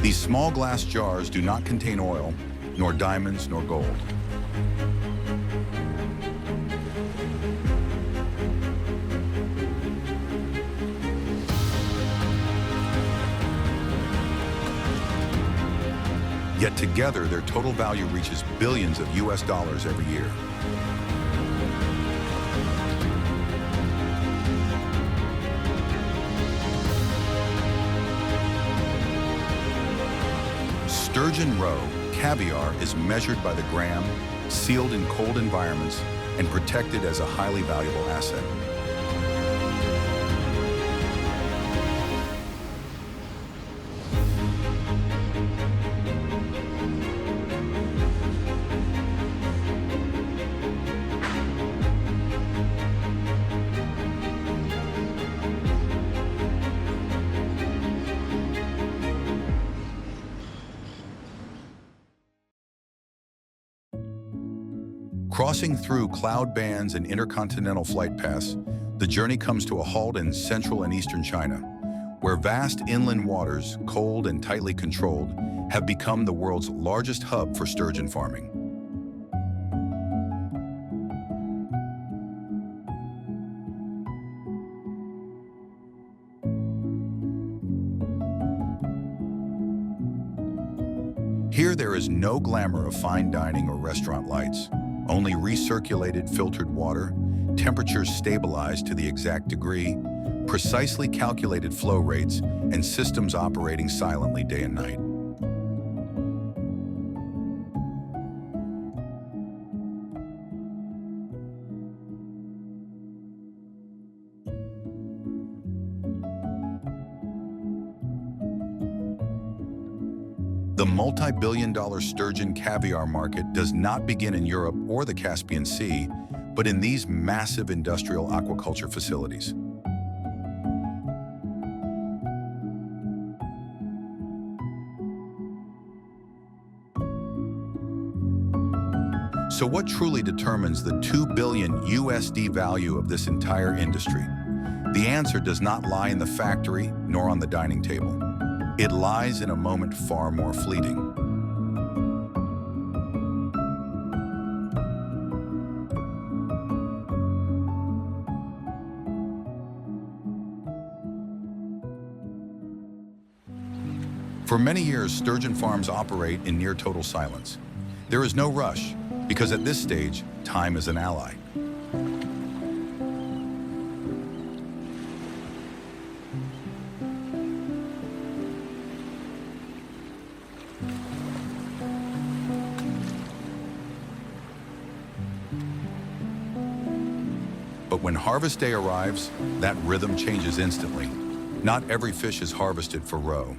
These small glass jars do not contain oil, nor diamonds, nor gold. Yet together, their total value reaches billions of US dollars every year. Sturgeon caviar is measured by the gram, sealed in cold environments, and protected as a highly valuable asset. Crossing through cloud bands and intercontinental flight paths, the journey comes to a halt in central and eastern China, where vast inland waters, cold and tightly controlled, have become the world's largest hub for sturgeon farming. Here there is no glamour of fine dining or restaurant lights. Only recirculated filtered water, temperatures stabilized to the exact degree, precisely calculated flow rates, and systems operating silently day and night. The multi-billion-dollar sturgeon caviar market does not begin in Europe or the Caspian Sea, but in these massive industrial aquaculture facilities. So what truly determines the $2 billion USD value of this entire industry? The answer does not lie in the factory nor on the dining table. It lies in a moment far more fleeting. For many years, sturgeon farms operate in near total silence. There is no rush, because at this stage, time is an ally. But when harvest day arrives, that rhythm changes instantly. Not every fish is harvested for roe.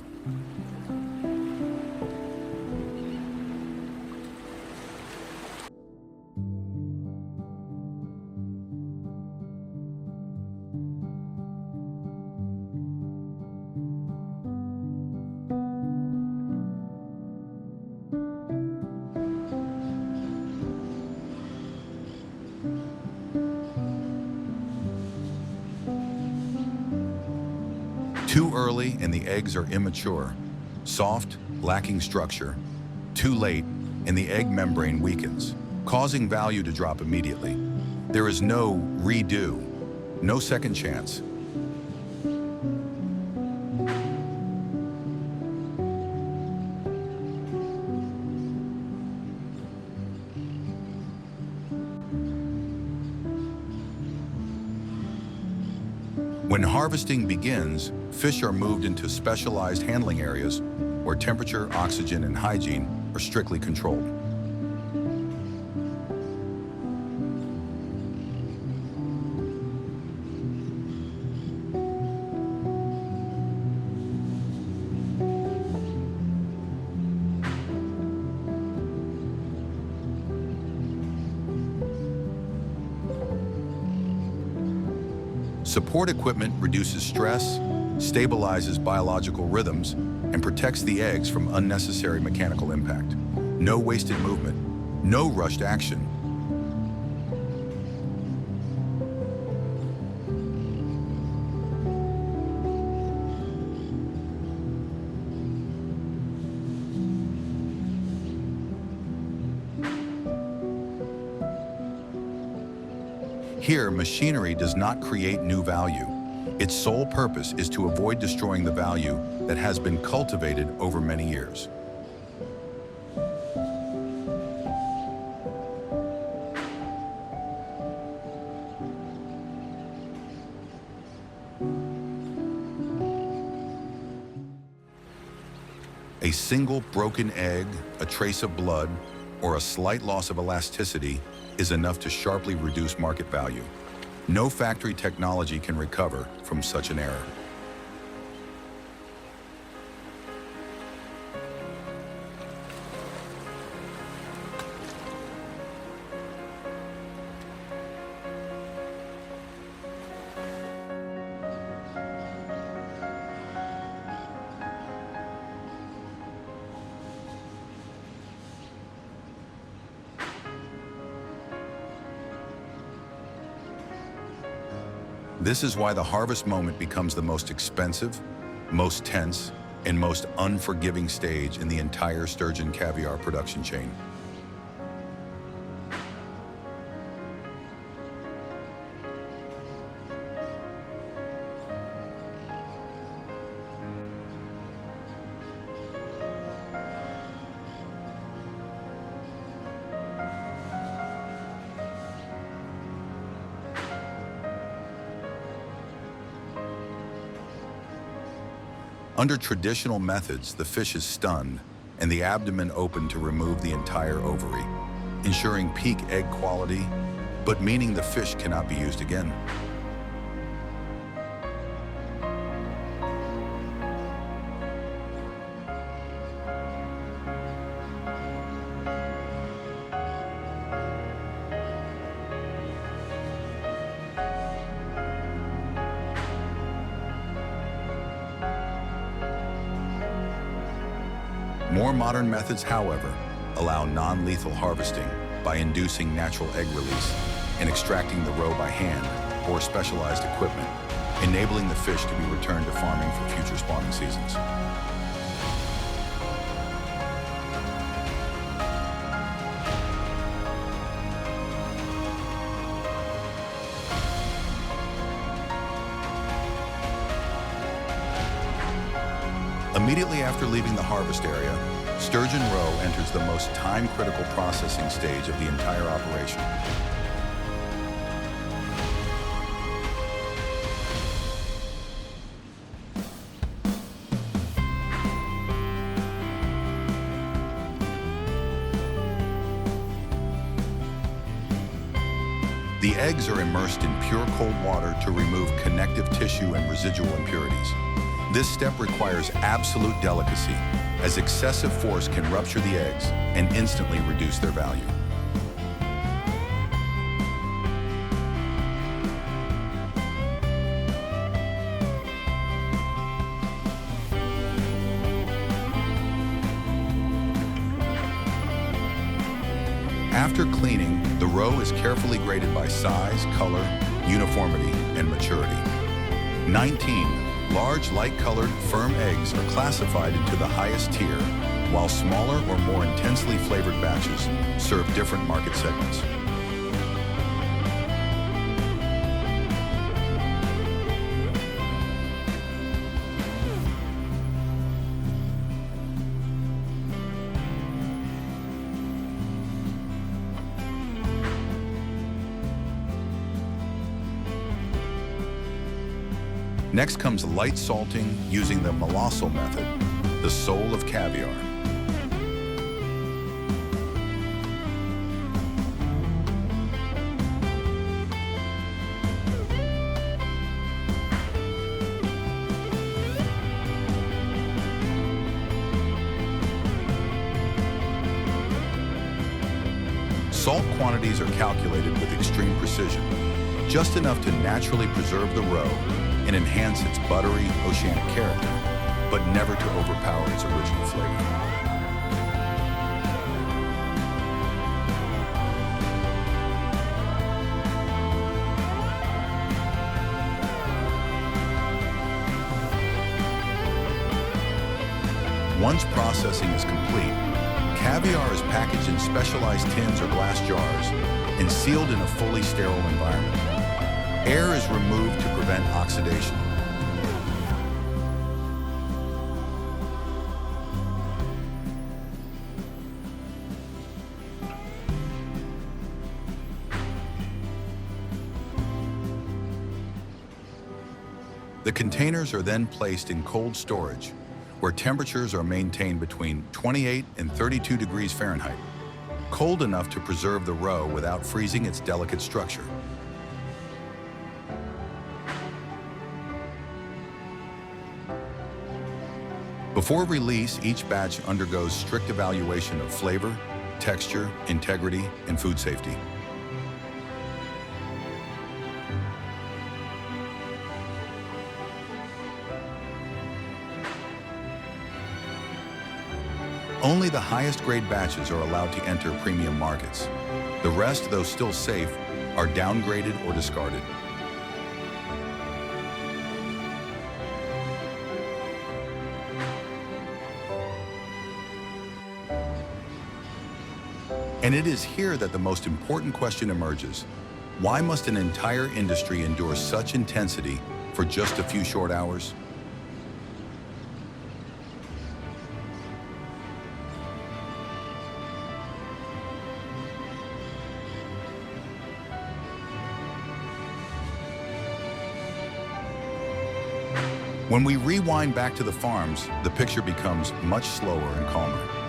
Too early and the eggs are immature, soft, lacking structure. Too late and the egg membrane weakens, causing value to drop immediately. There is no redo, no second chance. When harvesting begins, fish are moved into specialized handling areas where temperature, oxygen, and hygiene are strictly controlled. Support equipment reduces stress, stabilizes biological rhythms, and protects the eggs from unnecessary mechanical impact. No wasted movement, no rushed action. Here, machinery does not create new value. Its sole purpose is to avoid destroying the value that has been cultivated over many years. A single broken egg, a trace of blood, or a slight loss of elasticity is enough to sharply reduce market value. No factory technology can recover from such an error. This is why the harvest moment becomes the most expensive, most tense, and most unforgiving stage in the entire sturgeon caviar production chain. Under traditional methods, the fish is stunned and the abdomen opened to remove the entire ovary, ensuring peak egg quality, but meaning the fish cannot be used again. More modern methods, however, allow non-lethal harvesting by inducing natural egg release and extracting the roe by hand or specialized equipment, enabling the fish to be returned to farming for future spawning seasons. Immediately after leaving the harvest area, sturgeon roe enters the most time-critical processing stage of the entire operation. The eggs are immersed in pure cold water to remove connective tissue and residual impurities. This step requires absolute delicacy, as excessive force can rupture the eggs and instantly reduce their value. After cleaning, the roe is carefully graded by size, color, uniformity, and maturity. 19 large, light-colored, firm eggs are classified into the highest tier, while smaller or more intensely flavored batches serve different market segments. Next comes light salting using the molossal method, the soul of caviar. Salt quantities are calculated with extreme precision, just enough to naturally preserve the roe and enhance its buttery, oceanic character, but never to overpower its original flavor. Once processing is complete, Caviar is packaged in specialized tins or glass jars and sealed in a fully sterile environment. Air is removed to prevent oxidation. The containers are then placed in cold storage, where temperatures are maintained between 28 and 32 degrees Fahrenheit, cold enough to preserve the roe without freezing its delicate structure. Before release, each batch undergoes strict evaluation of flavor, texture, integrity, and food safety. Only the highest grade batches are allowed to enter premium markets. The rest, though still safe, are downgraded or discarded. And it is here that the most important question emerges. Why must an entire industry endure such intensity for just a few short hours? When we rewind back to the farms, the picture becomes much slower and calmer.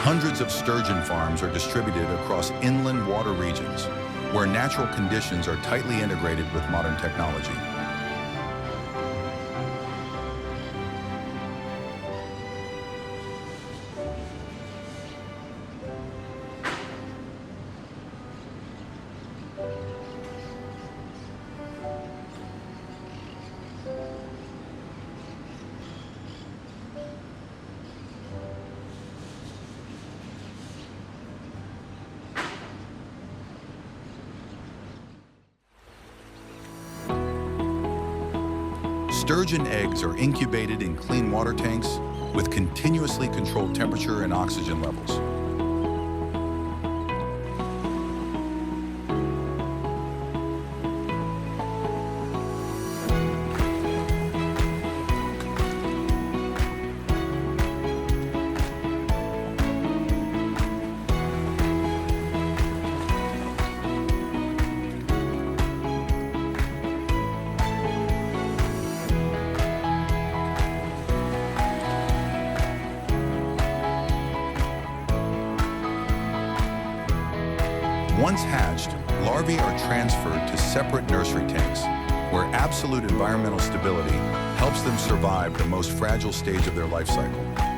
Hundreds of sturgeon farms are distributed across inland water regions, where natural conditions are tightly integrated with modern technology. Sturgeon eggs are incubated in clean water tanks with continuously controlled temperature and oxygen levels. Once hatched, larvae are transferred to separate nursery tanks, where absolute environmental stability helps them survive the most fragile stage of their life cycle.